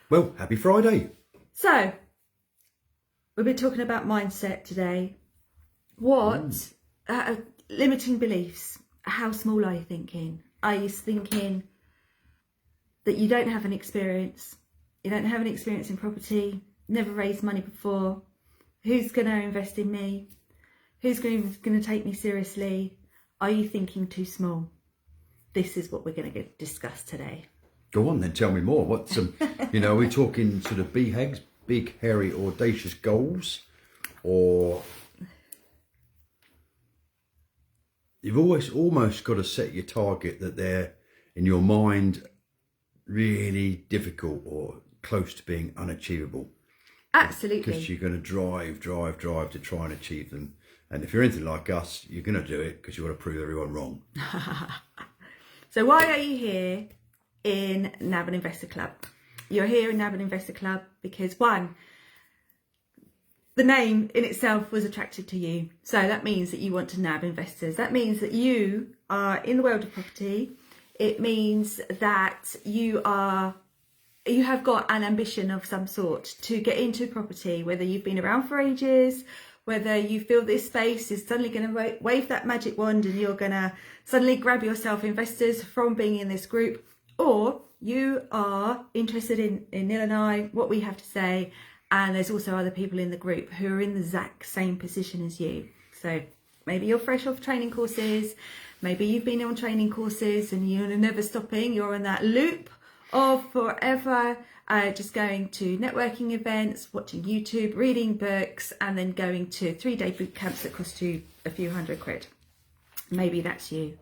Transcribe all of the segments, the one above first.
Well, happy Friday. So, we've been talking about mindset today. Limiting beliefs? How small are you thinking? Are you thinking that you don't have an experience? You don't have an experience in property, never raised money before. Who's going to invest in me? Who's going to take me seriously? Are you thinking too small? This is what we're going to discuss today. Go on then, tell me more. What's are we talking sort of BHAGs, big, hairy, audacious goals, or you've always almost got to set your target that they're in your mind really difficult or close to being unachievable. Absolutely. Because you're going to drive to try and achieve them. And if you're anything like us, you're going to do it because you want to prove everyone wrong. So why are you here in Nab An Investor Club? You're here in Nab An Investor Club because, one, the name in itself was attracted to you. So that means that you want to nab investors. That means that you are in the world of property. It means that you have got an ambition of some sort to get into property, whether you've been around for ages, whether you feel this space is suddenly going to wave that magic wand and you're going to suddenly grab yourself investors from being in this group, or you are interested in Neil and I, what we have to say, and there's also other people in the group who are in the exact same position as you. So maybe you're fresh off training courses, maybe you've been on training courses and you're never stopping, you're in that loop of forever just going to networking events, watching YouTube, reading books, and then going to 3-day boot camps that cost you a few £100. Maybe that's you.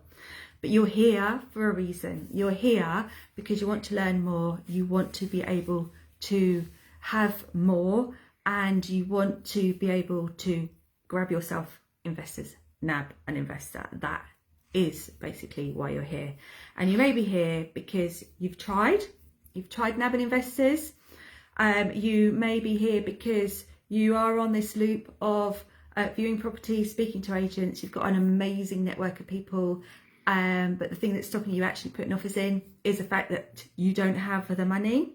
But you're here for a reason. You're here because you want to learn more, you want to be able to have more, and you want to be able to grab yourself investors. Nab an investor. That is basically why you're here. And you may be here because you've tried nabbing investors. You may be here because you are on this loop of viewing properties, speaking to agents. You've got an amazing network of people, but the thing that's stopping you actually putting offers in is the fact that you don't have the money.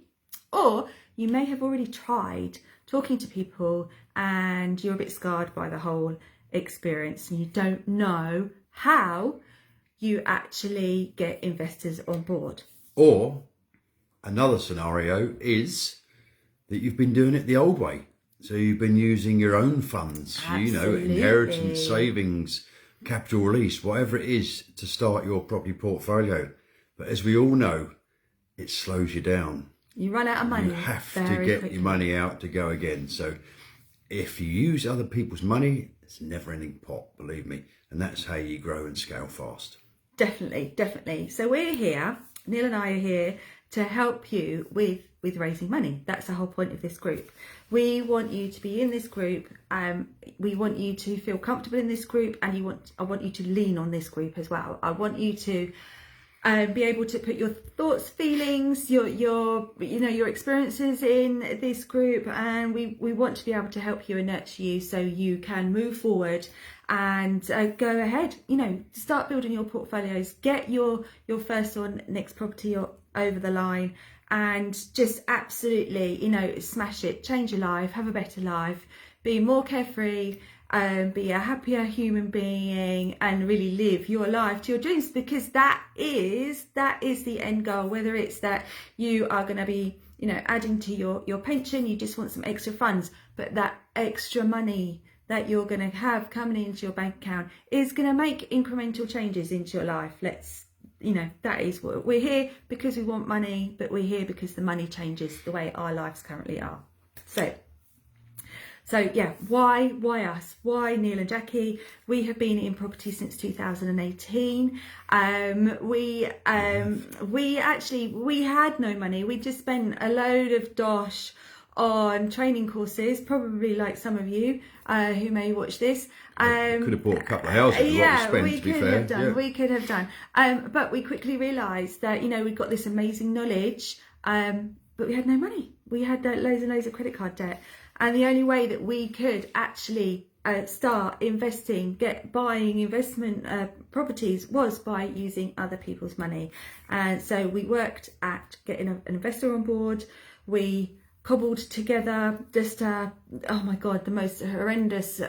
Or you may have already tried talking to people and you're a bit scarred by the whole experience and you don't know how you actually get investors on board. Or another scenario is that you've been doing it the old way. So you've been using your own funds, Absolutely. Inheritance, savings, capital release, whatever it is to start your property portfolio. But as we all know, it slows you down. You run out of money. You have to get quickly. your money out to go again. So if you use other people's money, it's a never-ending pot, believe me. And that's how you grow and scale fast. Definitely. So we're here, Neil and I are here to help you with raising money. That's the whole point of this group. We want you to be in this group. We want you to feel comfortable in this group, and I want you to lean on this group as well. I want you to be able to put your thoughts, feelings, your experiences in this group, and we want to be able to help you and nurture you so you can move forward and go ahead, start building your portfolios, get your first or next property over the line, and just absolutely, smash it, change your life, have a better life, be more carefree, be a happier human being, and really live your life to your dreams, because that is the end goal. Whether it's that you are going to be adding to your pension, you just want some extra funds, but that extra money that you're going to have coming into your bank account is going to make incremental changes into your life. That is what we're here, because we want money, but we're here because the money changes the way our lives currently are. So yeah, why us? Why Neil and Jackie? We have been in property since 2018. We had no money. We just spent a load of dosh on training courses, probably like some of you who may watch this. Could have bought a couple of houses. We could have done. But we quickly realised that we'd got this amazing knowledge, but we had no money. We had loads and loads of credit card debt. And the only way that we could actually start investing, buying investment properties, was by using other people's money. And so we worked at getting an investor on board. we cobbled together just oh my god, the most horrendous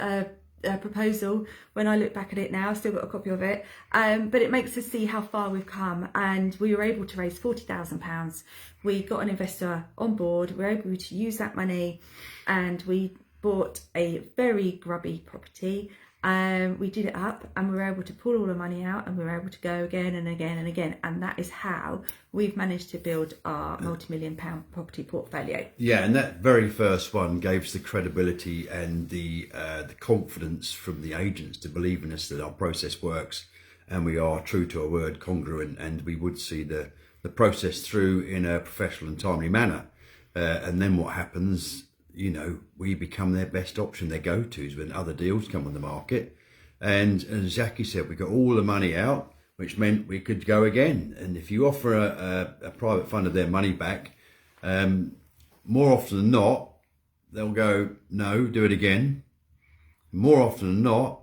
proposal. When I look back at it now, I've still got a copy of it, but it makes us see how far we've come, and we were able to raise £40,000. We got an investor on board, we were able to use that money, and we bought a very grubby property. We did it up, and we were able to pull all the money out, and we were able to go again and again and again, and that is how we've managed to build our multi-million-pound property portfolio. Yeah, and that very first one gave us the credibility and the confidence from the agents to believe in us that our process works, and we are true to our word, congruent, and we would see the process through in a professional and timely manner. And then what happens? You know, we become their best option, their go-tos when other deals come on the market. And as Jackie said, we got all the money out, which meant we could go again. And if you offer a private fund of their money back, more often than not, they'll go, no, do it again. More often than not,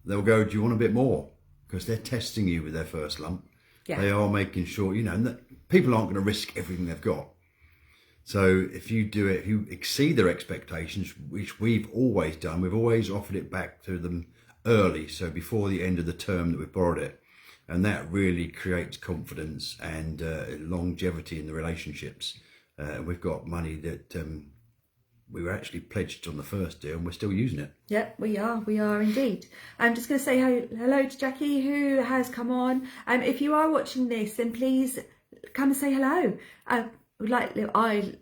they'll go, do you want a bit more? Because they're testing you with their first lump. Yeah. They are making sure, you know, that people aren't going to risk everything they've got. So if you do it, if you exceed their expectations, which we've always done, we've always offered it back to them early, so before the end of the term that we borrowed it. And that really creates confidence and longevity in the relationships. We've got money that we were actually pledged on the first deal, and we're still using it. Yep, we are indeed. I'm just going to say hello to Jackie, who has come on. If you are watching this, then please come and say hello. I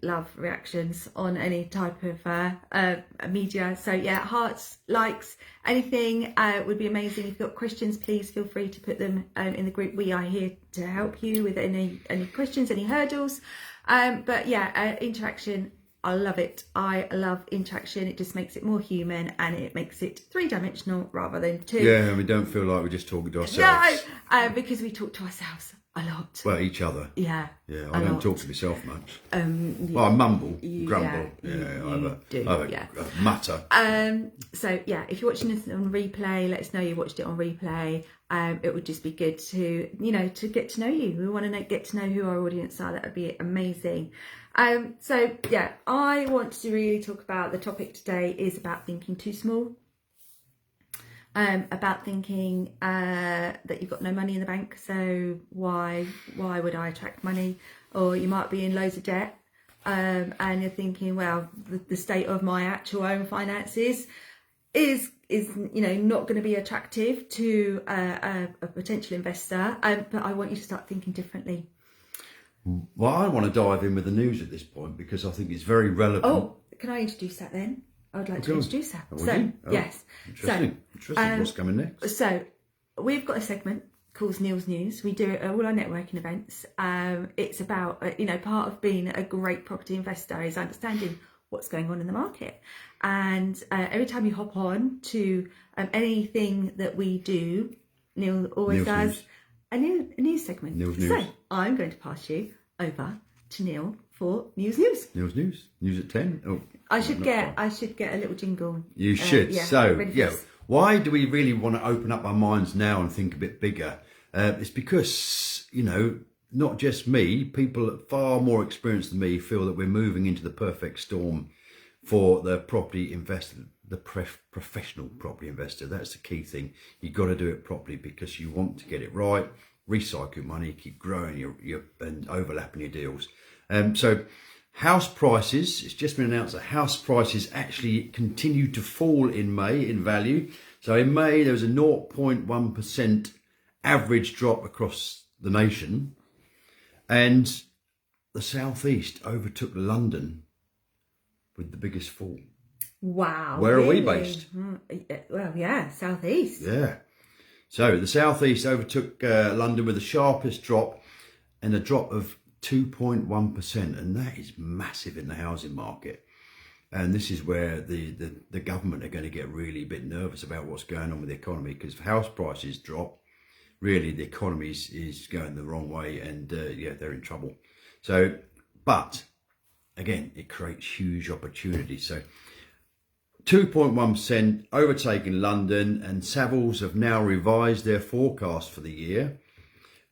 love reactions on any type of media, so yeah, hearts, likes, anything would be amazing. If you've got questions, please feel free to put them in the group. We are here to help you with any questions, any hurdles, but yeah, interaction, I love it. I love interaction. It just makes it more human, and it makes it 3-dimensional rather than 2. Yeah, we don't feel like we're just talking to ourselves. No, because we talk to ourselves a lot. Well, each other. Yeah. Yeah, I don't talk to myself much. Well, I mumble, grumble. I mutter. So yeah, if you're watching this on replay, let us know you watched it on replay. It would just be good to, to get to know you. We want to get to know who our audience are. That would be amazing. So yeah, I want to really talk about, the topic today is about thinking too small. About thinking that you've got no money in the bank, so why would I attract money? Or you might be in loads of debt, and you're thinking, well, the state of my actual own finances is not going to be attractive to a potential investor. But I want you to start thinking differently. Well, I want to dive in with the news at this point because I think it's very relevant. Oh, can I introduce that then? I would like to introduce that. Yes. Interesting. What's coming next? So we've got a segment called Neil's News. We do it at all our networking events. It's about, part of being a great property investor is understanding what's going on in the market. And every time you hop on to anything that we do, Neil always does a news segment. Neil's News. So I'm going to pass you over to Neil for News News. Neil's News. News at 10. Oh, I should get a little jingle. You should. Why do we really want to open up our minds now and think a bit bigger? It's because, not just me, people far more experienced than me feel that we're moving into the perfect storm for the property investor, the professional property investor. That's the key thing. You've got to do it properly because you want to get it right, recycle money, keep growing your and overlapping your deals. So house prices, it's just been announced that house prices actually continue to fall in May in value. So in May, there was a 0.1% average drop across the nation. And the southeast overtook London with the biggest fall. Wow. Where are we based? Well, yeah, southeast. Yeah. So the southeast overtook London with the sharpest drop, and a drop of 2.1%, and that is massive in the housing market. And this is where the government are going to get really a bit nervous about what's going on with the economy, because if house prices drop, really the economy is going the wrong way, and they're in trouble. So, but again, it creates huge opportunities. So 2.1% overtaking London, and Savills have now revised their forecast for the year.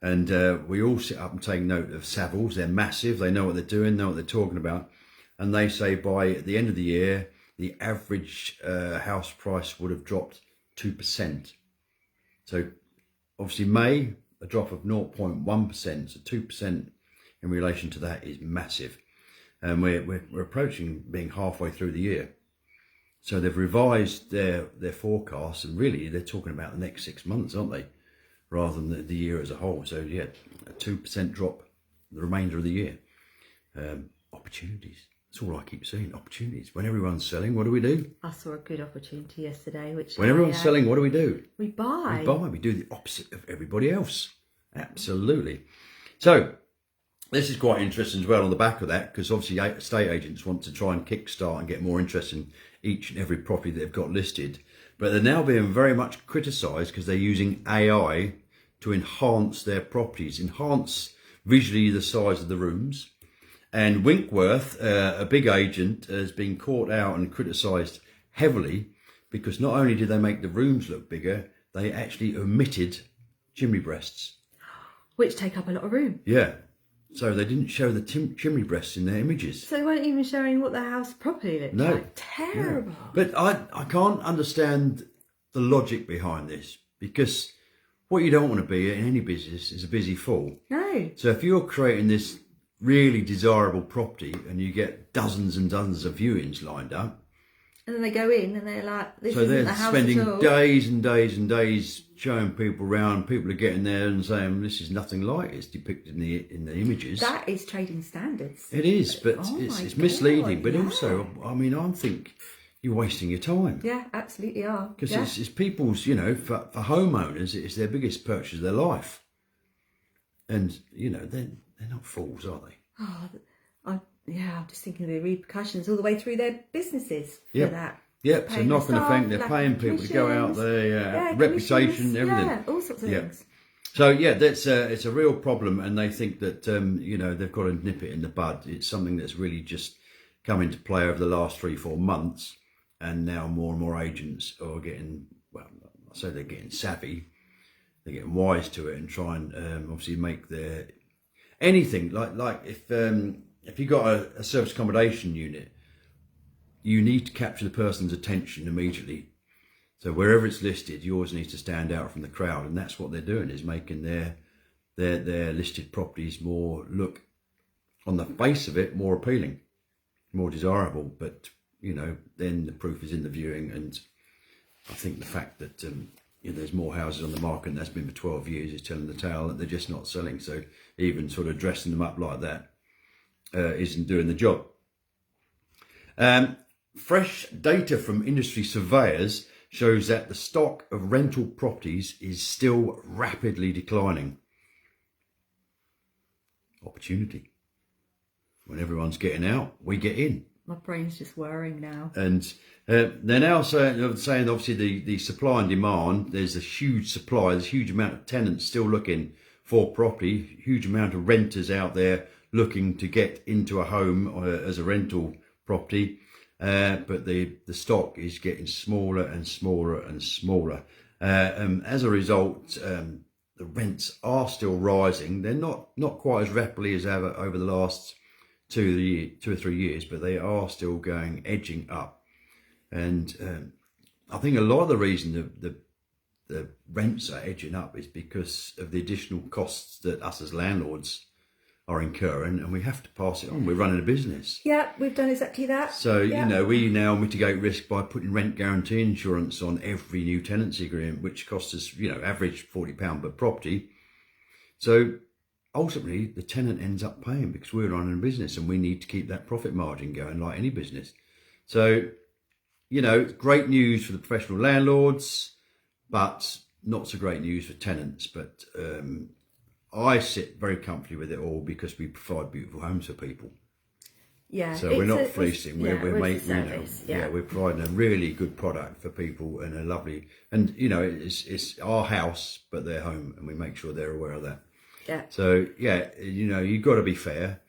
And we all sit up and take note of Savills. They're massive. They know what they're doing, know what they're talking about. And they say by the end of the year, the average house price would have dropped 2%. So obviously May, a drop of 0.1%, so 2% in relation to that is massive. And we're approaching being halfway through the year. So they've revised their forecasts, and really they're talking about the next 6 months, aren't they? Rather than the year as a whole. So yeah, a 2% drop the remainder of the year. Opportunities. That's all I keep saying, opportunities. When everyone's selling, what do? I saw a good opportunity yesterday, which When everyone's selling, what do? We buy. We do the opposite of everybody else. Absolutely. So this is quite interesting as well on the back of that, because obviously estate agents want to try and kickstart and get more interest in each and every property they've got listed. But they're now being very much criticised because they're using AI to enhance their properties, enhance visually the size of the rooms. And Winkworth, a big agent, has been caught out and criticised heavily because not only did they make the rooms look bigger, they actually omitted chimney breasts. Which take up a lot of room. Yeah. So they didn't show the chimney breasts in their images. So they weren't even showing what the house properly looked like. Terrible. Yeah. But I can't understand the logic behind this, because what you don't want to be in any business is a busy fool. No. So if you're creating this really desirable property and you get dozens and dozens of viewings lined up, and then they go in and they're like, this so isn't they're the house spending at all. days and days and days showing people around. People are getting there and saying this is nothing like it's depicted in the images. That is trading standards. It is, but it's misleading. But yeah. also, I mean, I think you're wasting your time. Yeah, absolutely are. Because yeah. it's people's, for homeowners, it's their biggest purchase of their life. And, they're not fools, are they? Oh, I'm just thinking of the repercussions all the way through their businesses for that. Yep, so knock on the bank, they're paying people to go out there, reputation, everything. Yeah, all sorts of things. So yeah, it's a real problem, and they think that they've got to nip it in the bud. It's something that's really just come into play over the last 3-4 months, and now more and more agents are getting, well, I say they're getting savvy, they're getting wise to it, and try and obviously make their anything like if you've got a service accommodation unit, you need to capture the person's attention immediately. So wherever it's listed, yours needs to stand out from the crowd, and that's what they're doing, is making their listed properties more look, on the face of it, more appealing, more desirable. But then the proof is in the viewing, and I think the fact that there's more houses on the market, and that's been for 12 years, is telling the tale that they're just not selling. So even sort of dressing them up like that isn't doing the job. Fresh data from industry surveyors shows that the stock of rental properties is still rapidly declining. Opportunity. When everyone's getting out, we get in. My brain's just whirring now. And they're now saying obviously the supply and demand, there's a huge supply, there's a huge amount of tenants still looking for property, huge amount of renters out there looking to get into a home as a rental property. But the stock is getting smaller and smaller and smaller. As a result, the rents are still rising. They're not quite as rapidly as ever over the last 2 or 3 years, but they are still edging up. And I think a lot of the reason the rents are edging up is because of the additional costs that us as landlords are incurring, and we have to pass it on. We're running a business. Yeah, we've done exactly that. So, we now mitigate risk by putting rent guarantee insurance on every new tenancy agreement, which costs us, average £40 per property. So ultimately, the tenant ends up paying because we're running a business and we need to keep that profit margin going like any business. So, great news for the professional landlords, but not so great news for tenants. But I sit very comfortably with it all because we provide beautiful homes for people. Yeah. So we're not fleecing. We're providing a really good product for people, and a lovely, and it's our house, but their home, and we make sure they're aware of that. Yeah. So you've got to be fair.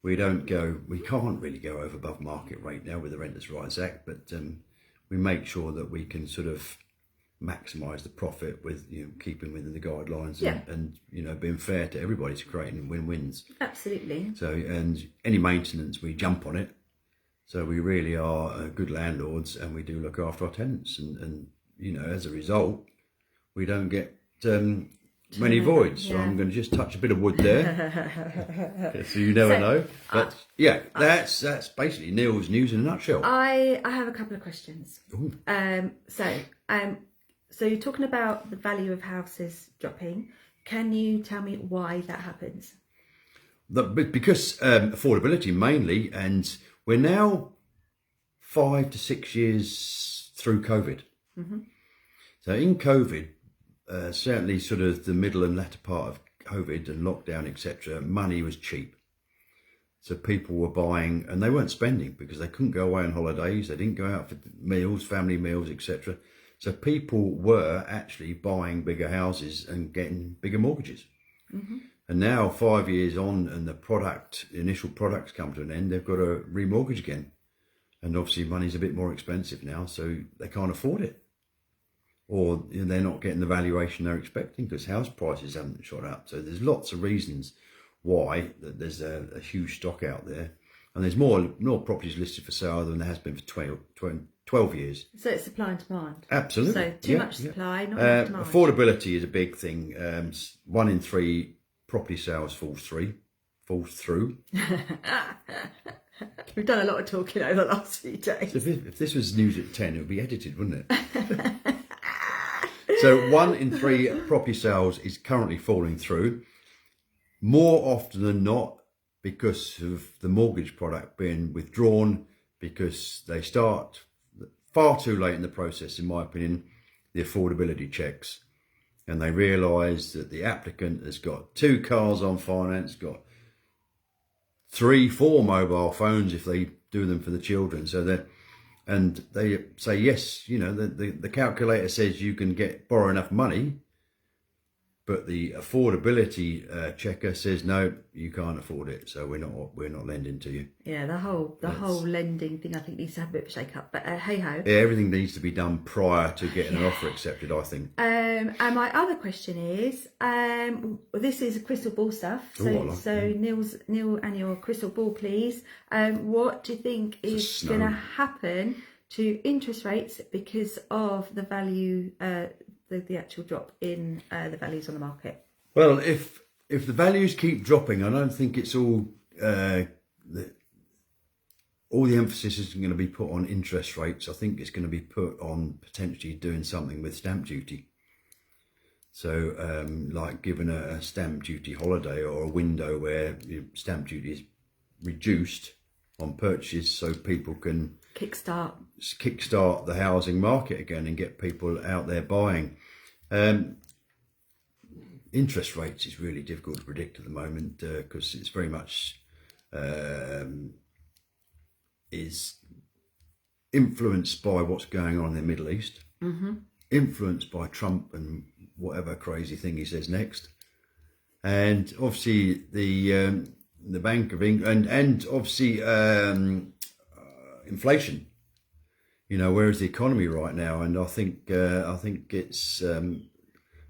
We can't really go over above market rate now with the Renters' Rights Act, but we make sure that we can sort of maximise the profit with keeping within the guidelines Yeah. and being fair to everybody, to creating win-wins. Absolutely. So, and any maintenance, we jump on it. So we really are good landlords, and we do look after our tenants, and as a result, we don't get many voids. So I'm going to just touch a bit of wood there, so you never know. But that's basically Neil's news in a nutshell. I have a couple of questions. So you're talking about the value of houses dropping. Can you tell me why that happens? Because affordability mainly, and we're now 5 to 6 years through COVID. Mm-hmm. So in COVID, certainly sort of the middle and latter part of COVID and lockdown, etc., money was cheap. So people were buying, and they weren't spending because they couldn't go away on holidays. They didn't go out for meals, family meals, etc. So people were actually buying bigger houses and getting bigger mortgages. Mm-hmm. And now 5 years on, and the initial products come to an end, they've got to remortgage again. And obviously money's a bit more expensive now, so they can't afford it. Or they're not getting the valuation they're expecting because house prices haven't shot up. So there's lots of reasons why there's a huge stock out there. And there's more properties listed for sale than there has been for 12 years. So it's supply and demand. Absolutely. So too much supply, not enough demand. Affordability is a big thing. 1 in 3 property sales falls through. We've done a lot of talking over the last few days. So if this was news at 10, it would be edited, wouldn't it? So 1 in 3 property sales is currently falling through, more often than not because of the mortgage product being withdrawn, because they start far too late in the process, in my opinion, the affordability checks. And they realise that the applicant has got 2 cars on finance, got 3, 4 mobile phones if they do them for the children. So they say, yes, the calculator says you can borrow enough money, but the affordability checker says, no, you can't afford it. So we're not lending to you. Yeah, the whole lending thing, I think, needs to have a bit of a shake up. But hey ho. Yeah, everything needs to be done prior to getting an offer accepted, I think. And my other question is, this is crystal ball stuff. So Neil and your crystal ball, please. What do you think is going to happen to interest rates because of the value, the actual drop in the values on the market? Well, if the values keep dropping, I don't think it's all the emphasis isn't going to be put on interest rates. I think it's going to be put on potentially doing something with stamp duty. So, like giving a stamp duty holiday or a window where stamp duty is reduced on purchases, so people can kickstart the housing market again and get people out there buying. Interest rates is really difficult to predict at the moment because it's very much is influenced by what's going on in the Middle East, influenced by Trump and whatever crazy thing he says next, and obviously the Bank of England and obviously inflation. Where is the economy right now? And I think it's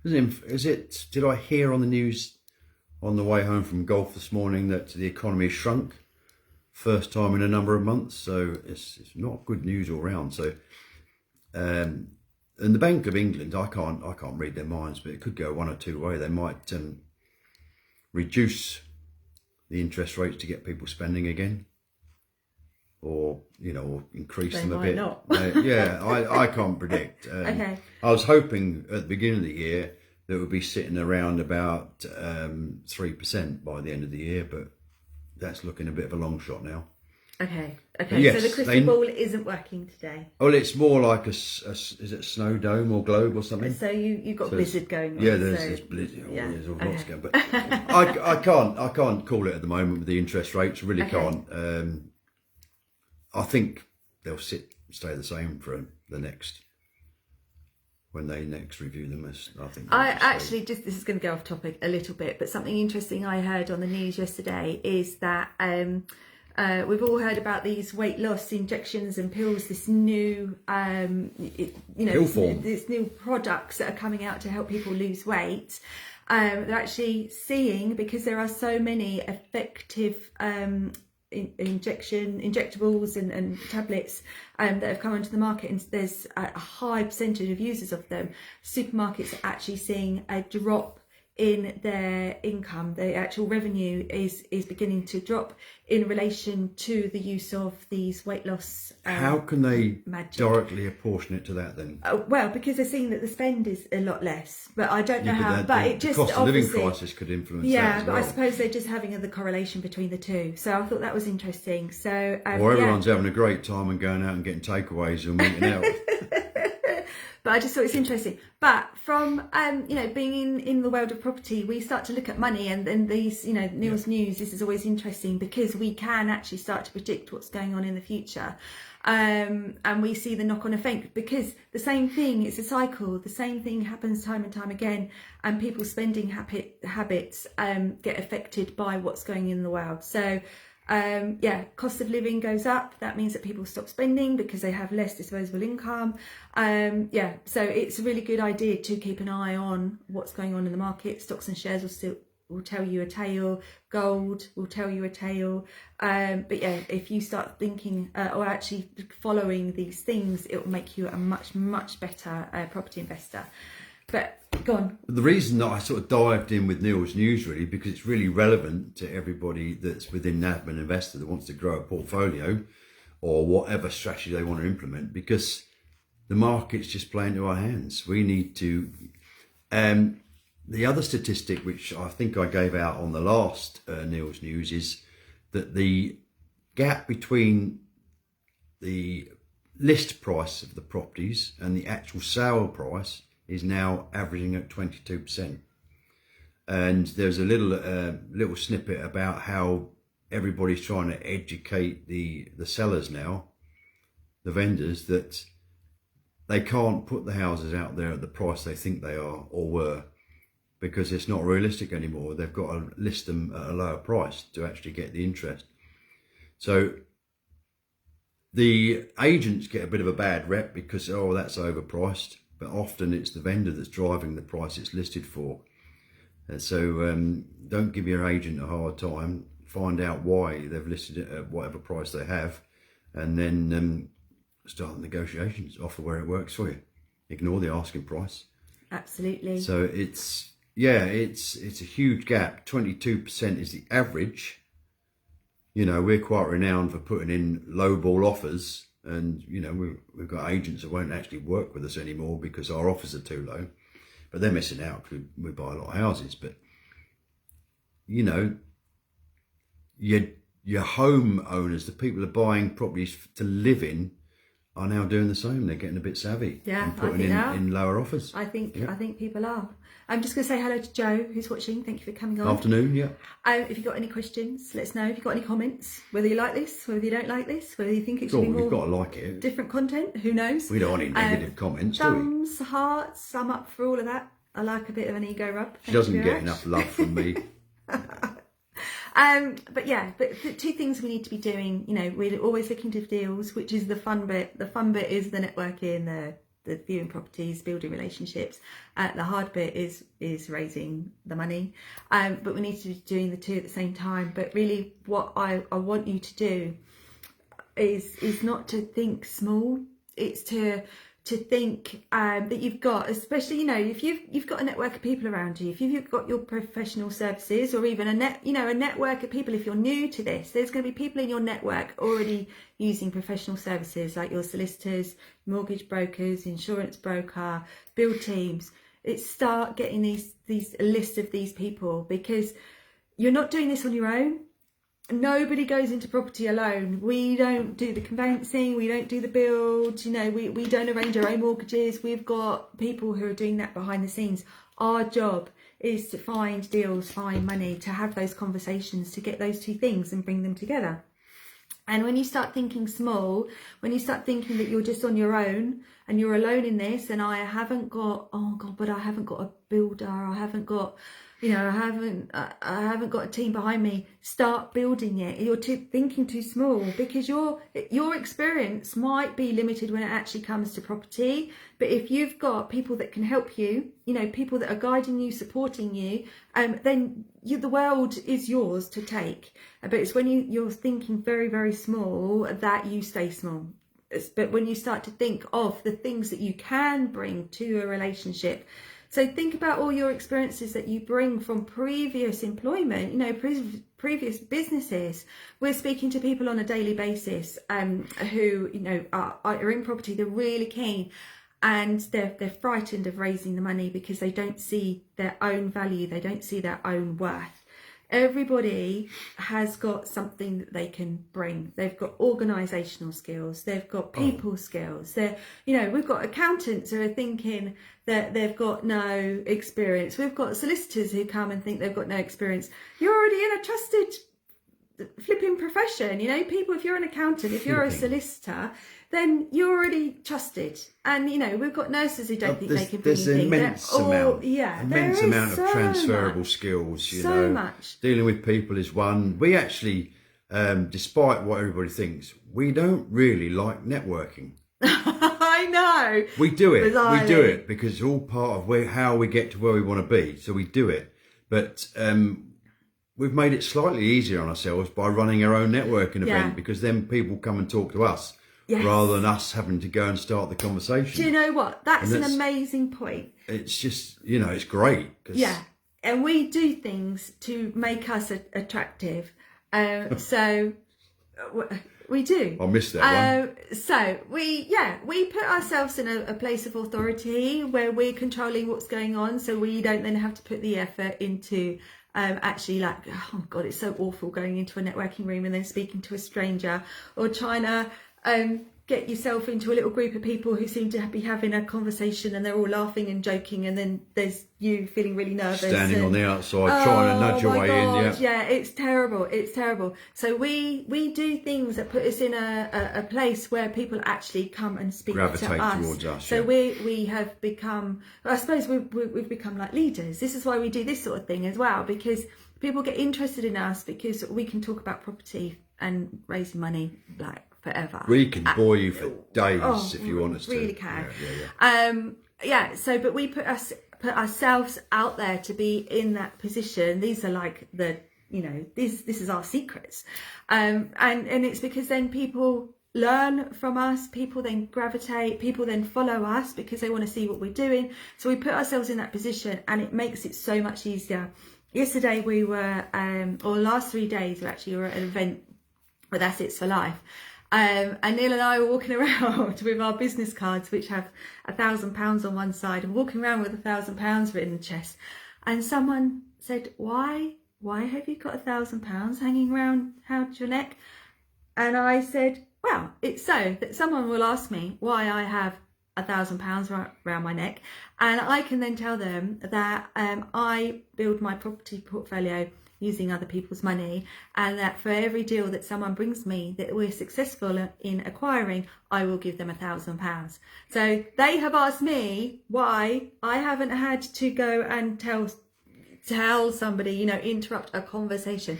did I hear on the news on the way home from golf this morning that the economy has shrunk, first time in a number of months. So it's not good news all round. So and the Bank of England, I can't read their minds, but it could go one or two ways. They might reduce the interest rates to get people spending again, or or increase them a bit. Not. I can't predict. Okay. I was hoping at the beginning of the year that it would be sitting around about 3% by the end of the year, but that's looking a bit of a long shot now. Okay. Yes, so the crystal ball isn't working today. Well, it's more like is it snow dome or globe or something? So you've got blizzard going on. Yeah, there's blizzard. Yeah. There's all lots going. But I can't call it at the moment with the interest rates. Really can't. I think they'll stay the same for when they next review them. This is going to go off topic a little bit, but something interesting I heard on the news yesterday is that we've all heard about these weight loss injections and pills, this new, Pill form. this new products that are coming out to help people lose weight. They're actually seeing, because there are so many effective injectables and tablets that have come onto the market, and there's a high percentage of users of them. Supermarkets are actually seeing a drop in their income. The actual revenue is beginning to drop in relation to the use of these weight loss How can they magic. directly apportion it to that then? Well, because they're seeing that the spend is a lot less, but I don't know how. But it just the cost of living obviously, crisis could influence that yeah, as but well. I suppose they're just having the correlation between the two. So I thought that was interesting. So Or everyone's having a great time and going out and getting takeaways and eating out. But I just thought it's interesting. But from being in the world of property, we start to look at money, and then these Neil's news. This is always interesting because we can actually start to predict what's going on in the future, and we see the knock-on effect, because the same thing, it's a cycle. The same thing happens time and time again, and people's spending habits get affected by what's going in the world. So. Cost of living goes up. That means that people stop spending because they have less disposable income. So it's a really good idea to keep an eye on what's going on in the market. Stocks and shares will tell you a tale. Gold will tell you a tale. If you start thinking or actually following these things, it will make you a much, much better property investor. But go on. The reason that I sort of dived in with Neil's news, really, because it's really relevant to everybody that's within Nab An Investor that wants to grow a portfolio or whatever strategy they want to implement, because the market's just playing to our hands. We need to... the other statistic, which I think I gave out on the last Neil's news, is that the gap between the list price of the properties and the actual sale price is now averaging at 22%. And there's a little snippet about how everybody's trying to educate the sellers now, the vendors, that they can't put the houses out there at the price they think they are or were, because it's not realistic anymore. They've got to list them at a lower price to actually get the interest. So the agents get a bit of a bad rep because, that's overpriced. But often it's the vendor that's driving the price it's listed for. So don't give your agent a hard time. Find out why they've listed it at whatever price they have, and then start negotiations. Offer where it works for you. Ignore the asking price. Absolutely. So it's a huge gap. 22% is the average. We're quite renowned for putting in lowball offers. And, we've got agents that won't actually work with us anymore because our offers are too low. But they're missing out because we buy a lot of houses. But, your home owners, the people that are buying properties to live in, are now doing the same. They're getting a bit savvy and putting in lower offers. I think people are. I'm just going to say hello to Joe, who's watching. Thank you for coming on. Afternoon, yeah. If you've got any questions, let us know. If you've got any comments, whether you like this, whether you don't like this, whether you think it should be more, you've got to like it. Different content, who knows? We don't want any negative comments, do we? Thumbs, hearts, I'm up for all of that. I like a bit of an ego rub. She doesn't get enough love from me. But the two things we need to be doing, we're always looking to deals, which is the fun bit. The fun bit is the networking, the viewing properties, building relationships. The hard bit is raising the money. But we need to be doing the two at the same time. But really what I want you to do is not to think small. It's to think that you've got, especially if you've got a network of people around you, if you've got your professional services, or even a network of people. If you're new to this, there's going to be people in your network already using professional services, like your solicitors, mortgage brokers, insurance broker, build teams. Start getting these lists of these people, because you're not doing this on your own. Nobody goes into property alone. We don't do the conveyancing, we don't do the build, we don't arrange our own mortgages. We've got people who are doing that behind the scenes. Our job is to find deals, find money, to have those conversations, to get those two things and bring them together. And when you start thinking small, when you start thinking that you're just on your own and you're alone in this, and I haven't got a builder, I haven't got I haven't got a team behind me. Start building it. You're thinking too small, because your experience might be limited when it actually comes to property. But if you've got people that can help you, people that are guiding you, supporting you, then the world is yours to take. But it's when you're thinking very, very small that you stay small. But when you start to think of the things that you can bring to a relationship, so think about all your experiences that you bring from previous employment, previous businesses. We're speaking to people on a daily basis who, are in property. They're really keen, and they're frightened of raising the money because they don't see their own value. They don't see their own worth. Everybody has got something that they can bring. They've got organisational skills. They've got people skills. We've got accountants who are thinking that they've got no experience. We've got solicitors who come and think they've got no experience. You're already in a trusted flipping profession. People, if you're an accountant, if you're a solicitor, then you're already trusted. And we've got nurses who don't think they can be anything. There's immense amount of transferable skills. So much. Dealing with people is one. We actually, despite what everybody thinks, we don't really like networking. I know. We do it. Bizarrely. We do it because it's all part of how we get to where we want to be. So we do it. But we've made it slightly easier on ourselves by running our own networking event, because then people come and talk to us. Yes. Rather than us having to go and start the conversation. Do you know what? That's an amazing point. It's just, it's great. And we do things to make us attractive. So we do. I missed that one. So we put ourselves in a place of authority where we're controlling what's going on. So we don't then have to put the effort into actually oh God, it's so awful going into a networking room and then speaking to a stranger, or trying to get yourself into a little group of people who seem to be having a conversation and they're all laughing and joking, and then there's you feeling really nervous, standing on the outside trying to nudge your way in. Yeah, it's terrible. So we do things that put us in a place where people actually come and speak gravitate to us. Towards us. So we have become, I suppose we've become like leaders. This is why we do this sort of thing as well, because people get interested in us because we can talk about property and raising money forever. We can bore you for days if you want us to. Really can. But we put ourselves out there to be in that position. These are this is our secrets. And it's because then people learn from us, people then gravitate, people then follow us because they want to see what we're doing. So we put ourselves in that position, and it makes it so much easier. Yesterday we were, or last 3 days we actually were at an event with Assets for Life. And Neil and I were walking around with our business cards, which have £1,000 on one side, and walking around with £1,000 written in the chest. And someone said, "Why have you got £1,000 hanging around your neck?" And I said, "Well, it's so that someone will ask me why I have £1,000 around my neck, and I can then tell them that I build my property portfolio using other people's money, and that for every deal that someone brings me that we're successful in acquiring, I will give them £1,000. So they have asked me why I haven't had to go and tell somebody, interrupt a conversation.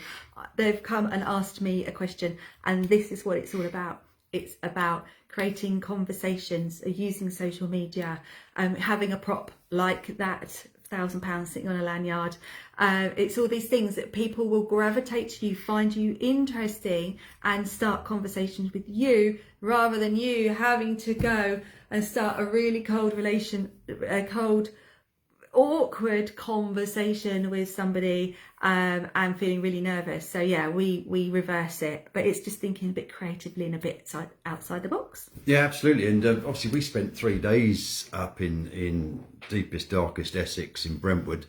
They've come and asked me a question, and this is what it's all about. It's about creating conversations, using social media, having a prop like that £1,000 sitting on a lanyard. It's all these things that people will gravitate to you, find you interesting, and start conversations with you, rather than you having to go and start a really cold, awkward conversation with somebody and feeling really nervous. So we reverse it, but it's just thinking a bit creatively and a bit outside the box. Yeah, absolutely. And obviously we spent 3 days up in deepest, darkest Essex in Brentwood,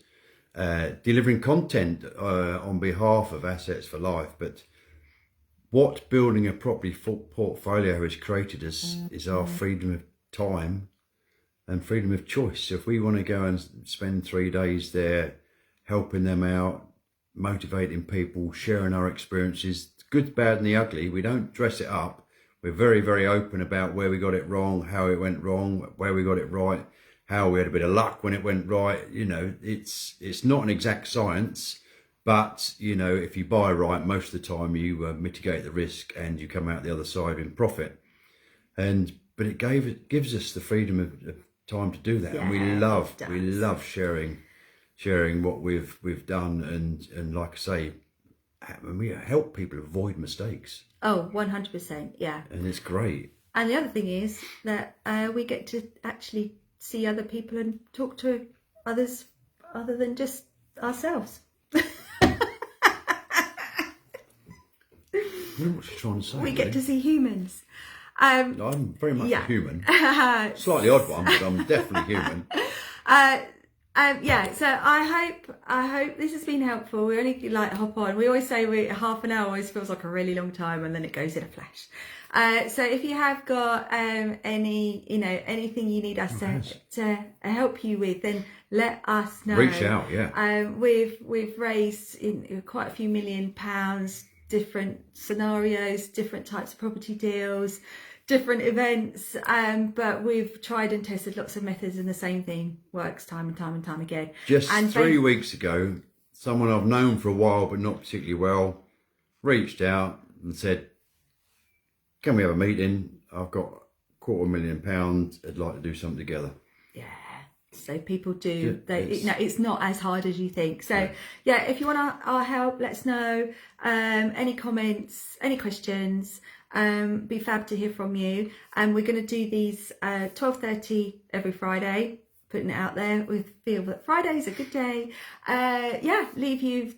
delivering content on behalf of Assets for Life. But what building a property portfolio has created is our freedom of time and freedom of choice. So if we want to go and spend 3 days there helping them out, motivating people, sharing our experiences, the good, bad and the ugly, we don't dress it up. We're very, very open about where we got it wrong, how it went wrong, where we got it right, how we had a bit of luck when it went right. You know, it's not an exact science, but you know, if you buy right, most of the time you mitigate the risk and you come out the other side in profit. But it gives us the freedom of time to do that, and we love sharing what we've done, and like I say, we help people avoid mistakes. Oh, 100%, yeah. And it's great. And the other thing is that we get to actually see other people and talk to others other than just ourselves. I don't know what you're trying to say. We get to see humans. I'm very much a human. Slightly odd one, but I'm definitely human. Yeah, so I hope this has been helpful. We only like hop on. We always say half an hour always feels like a really long time, and then it goes in a flash. So if you have got anything you need us to help you with, then let us know. Reach out, yeah. We've raised quite a few £1 million, different scenarios, different types of property deals, different events, but we've tried and tested lots of methods, and the same thing works time and time and time again. Just 3 weeks ago, someone I've known for a while but not particularly well reached out and said, can we have a meeting? I've got £250,000, I'd like to do something together. Yeah, so people do, it's not as hard as you think. So yeah, if you want our help, let us know. Any comments, any questions, be fab to hear from you. And we're going to do these 12:30 every Friday, putting it out there. We feel that Friday's a good day. Leave you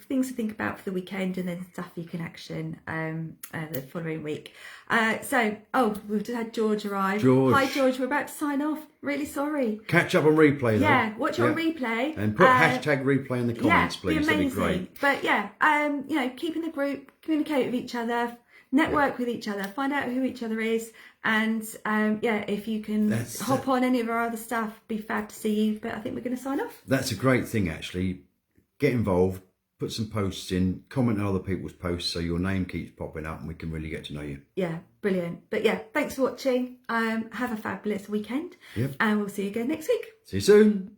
things to think about for the weekend, and then stuff you can action the following week. We've just had George arrive. Hi George, we're about to sign off. Really sorry. Catch up on replay though. Yeah, watch on replay. And put hashtag replay in the comments, please. Be amazing. That'd be great. But keep in the group, communicate with each other, network with each other, find out who each other is, and if you can hop on any of our other stuff, be fab to see you. But I think we're going to sign off. That's a great thing, actually. Get involved, put some posts in, comment on other people's posts so your name keeps popping up and we can really get to know you. Yeah, brilliant. But yeah, thanks for watching. Have a fabulous weekend. Yep. And we'll see you again next week. See you soon.